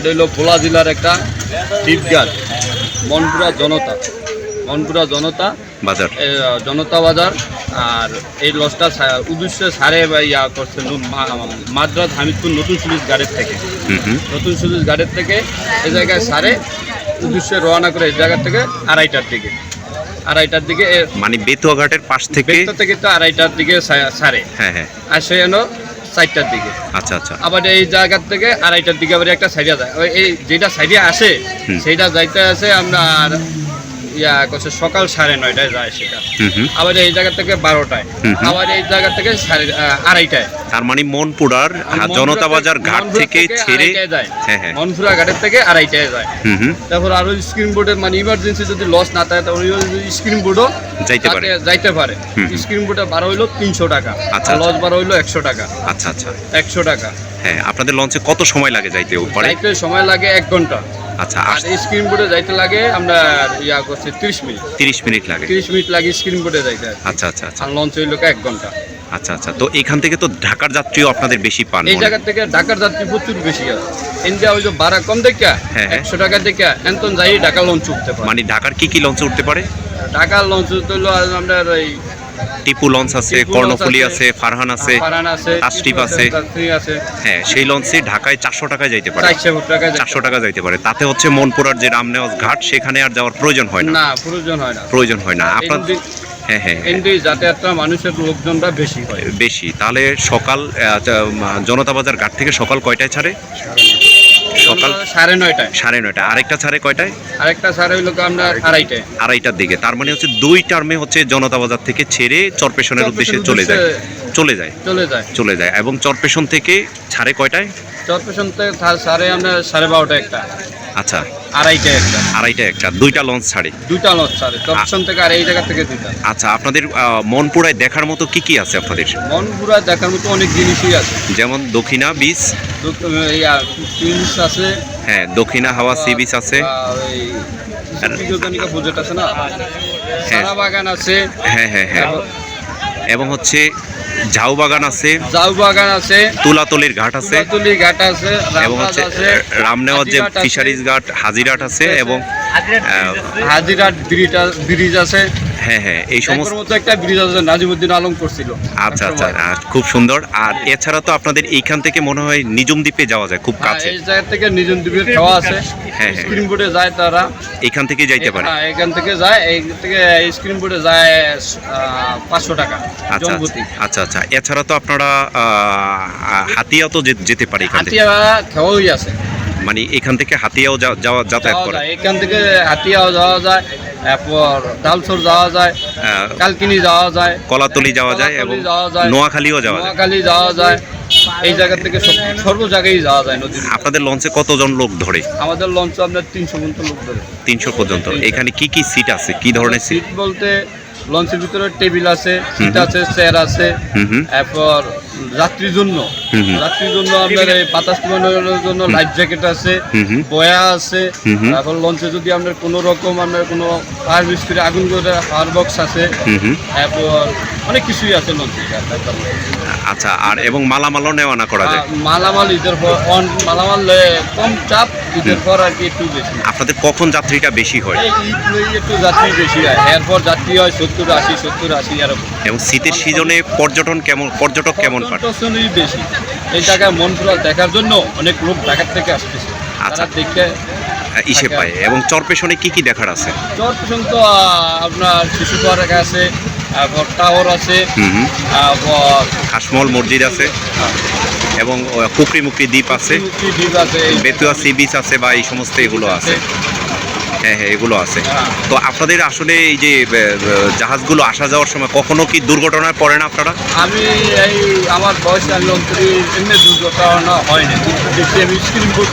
এটা হলো ভোলা জেলার একটা দ্বীপঘাট, মনপুরা জনতা বাজার। জনতা বাজার। আর এই লজটা উদ্দেশ্যে সারে ইয়া করছে মাদ্রাজ হামিদপুর নতুন সুলিশ গাড়ির থেকে, এই জায়গায় সারে উদ্দেশ্যে রওনা করে এই জায়গা থেকে আড়াইটার দিকে মানে বেতুয়া ঘাটের পাশ থেকে তো আড়াইটার দিকে সারে। হ্যাঁ আর সে যেন 4টার দিকে। আচ্ছা আচ্ছা। আবার এই জায়গার থেকে আড়াইটার দিকে আবার একটা সাইডে যায়, ওই এই যেটা সাইডে আসে সেইটা যাইতে আসে আপনার সকাল 9:30টায় যায় সেটা। আবার এই জায়গা থেকে 12টায়, আবার এই জায়গা থেকে 2:30টায়। তার মানে মনপুরার জনতা বাজার ঘাট থেকে ছেড়ে যায়, মনপুরা ঘাটের থেকে 2:30টায় যায়। তারপর আরো স্ক্রিন বোর্ডের মানে ইমার্জেন্সি যদি লস না থাকে তাহলে স্ক্রিন বোর্ডও যাইতে পারে। স্ক্রিন বোর্ডে 12 হইলো 300 টাকা, লস 12 হইলো 100 টাকা। আচ্ছা আচ্ছা, 100 টাকা। হ্যাঁ, আপনাদের লঞ্চে কত সময় লাগে যাইতে? সময় লাগে 1 ঘন্টা। আচ্ছা, আর স্ক্রিন বোর্ডে যাইতে লাগে আপনার 30 মিনিট লাগে। 30 মিনিট লাগে স্ক্রিন বোর্ডে যাইতে। আচ্ছা আচ্ছা আচ্ছা। আর লঞ্চ হইলো 1 ঘন্টা। আচ্ছা আচ্ছা। তো এখান থেকে তো ঢাকার যাত্রীও আপনাদের বেশি পান? এই জায়গা থেকে ঢাকার যাত্রী প্রচুর বেশি আছে। ইন্ডিয়া ওই যে ভাড়া কম দেখা 100 টাকা দেখা এনতন যাই ঢাকা লঞ্চ উঠতে পারে। মানে ঢাকার কি লঞ্চে উঠতে পারে? ঢাকার লঞ্চ হইলো আপনার ওই টিপু লঞ্চ আছে, কর্ণফুলী আছে, ফারহান আছে, তাসটিপ আছে। হ্যাঁ, সেই লঞ্চে ঢাকায় 400 টাকায় যাইতে পারে, 400 টাকা যাইতে পারে। তাতে হচ্ছে মনপুরার যে রামনেওয়াজ ঘাট সেখানে আর যাওয়ার প্রয়োজন হয় না। প্রয়োজন হয় না আপনার। হ্যাঁ হ্যাঁ, যাতায়াতটা মানুষের লোকজনটা বেশি। তাহলে সকাল জনতা বাজার ঘাট থেকে সকাল কয়টায় ছাড়ে? সকাল 9:30। আরেকটা ছাড়ে কয়টায়? আরেকটা ছাড়ে হইলো আমরা 2:30টার দিকে। তার মানে হচ্ছে 2 টার্মে হচ্ছে জনতা বাজার থেকে ছেড়ে চরপেশনের উদ্দেশ্যে চলে যায় এবং চরপেশন থেকে ছাড়ে কয়টায়? চরপেশন থেকে ছাড়ে আমরা 12:30 একটা। আচ্ছা, 2:30 একটা 2টা লঞ্চ ছাড়ে। চরপেশন থেকে আর এই জায়গা থেকে 2টা। আচ্ছা, আপনাদের মনপুরায় দেখার মতো কি আছে আপনাদের? মনপুরায় দেখার মতো অনেক জিনিসই আছে, যেমন দক্ষিণা বিচ আছে। হ্যাঁ, দক্ষিণা হাওয়া সি বিচ আছে। বাগান আছে। হ্যাঁ হ্যাঁ হ্যাঁ। এবং হচ্ছে ঝাউ বাগান আছে, তুলাতলির ঘাট আছে, এবং হচ্ছে রামনেওয়াজ যে ফিশারিজ ঘাট, হাজিরাট আছে, এবং হাজিরাট ব্রিজ আছে। হ্যাঁ হ্যাঁ, এই সমস্ত একটা ব্রিজ আছে, নাজিমউদ্দিন আলম করছিল। আচ্ছা আচ্ছা, খুব সুন্দর। আর এছাড়া তো আপনাদের এইখান থেকে মনে হয় নিজুম দ্বীপে যাওয়া যায়, খুব কাছে। এই জায়গা থেকে নিজুম দ্বীপের খাওয়া আছে। হ্যাঁ, স্ক্রিন বোর্ডে যায় তারা, এখান থেকে যাইতে পারে। এখান থেকে যায়, এই থেকে স্ক্রিন বোর্ডে যায় 500 টাকা। আচ্ছা আচ্ছা। এছাড়া তো আপনারা হাতিয়াও তো যেতে পারে, এখান থেকে খাওয়াই আছে। মানে এখান থেকে হাতিয়াও যাতায়াত করে? এখান থেকে হাতিয়াও যাওয়া যায়, এরপর ডালসর যাওয়া যায়, কালকিনি যাওয়া যায়, কলাতলি যাওয়া যায়, এবং নোয়াখালীও যাওয়া যায়। এই জায়গা থেকে সর্ব জায়গায় যাওয়া যায় নদী। আপনাদের লঞ্চে কতজন লোক ধরে? আমাদের লঞ্চে আপনার 300 পর্যন্ত লোক ধরে। 300 পর্যন্ত। এখানে কি সিট আছে? কি ধরনের সিট বলতে লঞ্চের ভিতরে টেবিল আছে, সিট আছে, চেয়ার আছে। এরপর যাত্রীর জন্য আপনার এই বাতাস কমানোর জন্য লাইফ জ্যাকেট আছে, বয়া আছে। তারপর লঞ্চে যদি আপনার কোনো রকম কোনো ফায়ার বিস্কুটে আগুন করে ফায়ার বক্স আছে। এরপর অনেক কিছুই আছে লঞ্চে। আচ্ছা, আর এবং মালামালও নেওয়া না করা যায়? মালামাল ঈদের পর মালামাল কম চাপ, ঈদের পর আর কি একটু বেশি। আপনাদের কখন যাত্রীটা বেশি হয়? একটু যাত্রী বেশি হয়, এরপর যাত্রী হয় 70-80 এরকম। এবং শীতের সিজনে পর্যটক কেমন পান? বেশি। এই জায়গায় মনপুরা দেখার জন্য অনেক লোক ঢাকার থেকে আসতেছে। আচ্ছা, দেখে ইসে পায়। এবং চরপেশনে কি দেখার আছে? চরপেশন তো আপনার শিশু পার্ক আছে, তারপর টাওয়ার আছে, তারপর খাসমল মসজিদ আছে, এবং কুকরি মুকরি দ্বীপ আছে, বেতুয়া সি বিচ আছে, বা এই সমস্ত এগুলো আছে। হ্যাঁ হ্যাঁ, এগুলো আছে। তো আপনাদের আসলে এই যে জাহাজগুলো আসা যাওয়ার সময় কখনো কি দুর্ঘটনায় পড়ে না আপনারা? আমি আমার বয়সে আমি এমনি দুর্ঘটনা হয়নি। দেখি আমি স্ক্রিন বোর্ড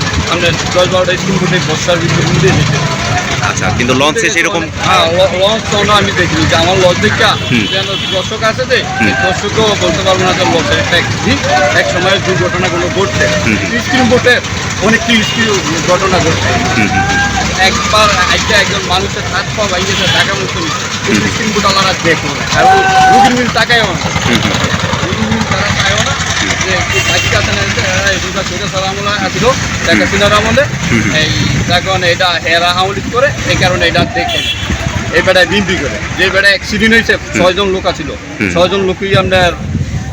10-12টা স্ক্রিন বোর্ডে বর্ষার ভিতরে উঠে যেতে। আচ্ছা, কিন্তু লঞ্চে সেরকম লঞ্চ তো আমি দেখিনি যে আমার লঞ্চ দেখা যেন দর্শক আছে, যে দর্শকও বলতে পারবো না যে লঞ্চে এক সময় দুর্ঘটনাগুলো ঘটছে। স্ক্রিন বোর্ডে অনেক ঘটনা ঘটছে। একবার একজন মানুষের হাত পা ভাঙিয়েছে, টাকা মতো স্ক্রিন বোর্ড আলাদা দেখো না, এবং রুগীর মিল টাকায় তারা চায়ও না যে বাইক আছে না এগুলো ছোটো সারা আমলে আসলো দেখা সিনার আমলে এই এখন এটা হেরা আমলিত করে এই কারণে এটা দেখে এই বেড়ায় বিম্পি করে যে বেড়ায় অ্যাক্সিডেন্ট হয়েছে 6 জন লোক ছিল 6 জন লোকই আপনার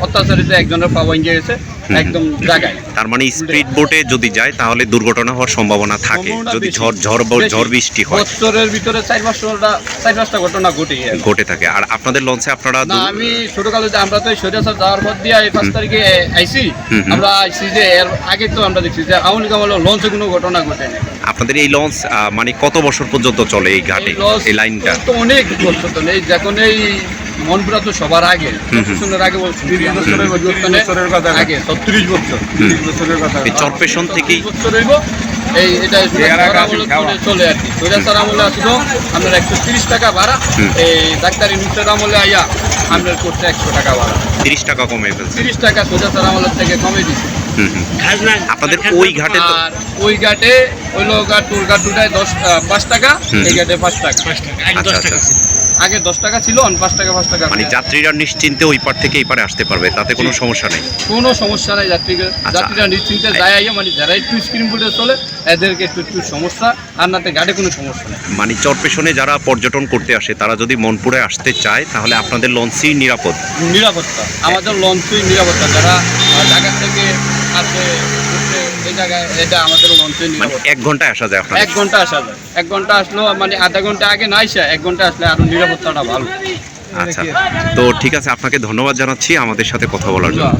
অত্যাচারিত একজনের পা ভেঙে গেছে একদম জায়গায়। তার মানে স্পিড বোটে যদি যায় তাহলে দুর্ঘটনা হওয়ার সম্ভাবনা থাকে যদি ঝড় বৃষ্টি হয়। বছরের ভিতরে 4-5টা ঘটনা ঘটে থাকে। আর আপনাদের লঞ্চে আপনারা না আমি ছোটকালে আমরা তো সরিয়াছাড় যাওয়ার পর দিয়ে এই 5 তারিখে আইছি আমরা আইছি যে এর আগে তো আমরা দেখছি যে আওয়ামী লীগ আমলে লঞ্চে কোনো ঘটনা ঘটেনি। আপনাদের এই লঞ্চ মানে কত বছর পর্যন্ত চলে এই ঘাটে এই লাইনটা? তো অনেক বছর তো নেই যখন এই মনপুরা তো সবার আগে আগে বলছি আগে 36 বছর চরপেশন থেকেই বছর হইব এই এটা চলে আর কি সৈরাচার আমলে আসলো আপনার 130 টাকা ভাড়া এই ডাক্তারি নিচের আমলে আইয়া আপনার করছে 100 টাকা ভাড়া 30 টাকা কমে ফেলছে 30 টাকা সৈরাচার আমলের থেকে কমে দিচ্ছে। আপনাদের ওই ঘাটে আর ওই ঘাটে ওই ঘাট টুর ঘাট দুটায় 5 টাকা এই ঘাটে 5 টাকা আগে 10 টাকা ছিল 5 টাকা মানে যাত্রীরা নিশ্চিন্তে ওই পার থেকে এই পারে আসতে পারবে তাতে কোনো সমস্যা নেই? কোনো সমস্যা নাই যাত্রীরা নিশ্চিন্তে যায় মানে যারা একটু স্ক্রিন বোর্ডে চলে এদেরকে একটু সমস্যা আর নাতে গাড়ি কোনো সমস্যা নেই। মানে চরপেশনে যারা পর্যটন করতে আসে তারা যদি মনপুরে আসতে চায় তাহলে আপনাদের লঞ্চই নিরাপত্তা আমাদের লঞ্চই নিরাপত্তা যারা ঢাকা থেকে আসে এই জায়গায় এটা আমাদের লঞ্চই নিরাপত্তা। 1 ঘন্টায় আসা যায়? 1 ঘন্টা আসা যায় 1 ঘন্টা আসলো মানে আধা ঘন্টা আগে না আসে 1 ঘন্টা আসলে আরো নিরাপত্তাটা ভালো। আচ্ছা তো ঠিক আছে, আপনাকে ধন্যবাদ জানাচ্ছি আমাদের সাথে কথা বলার জন্য।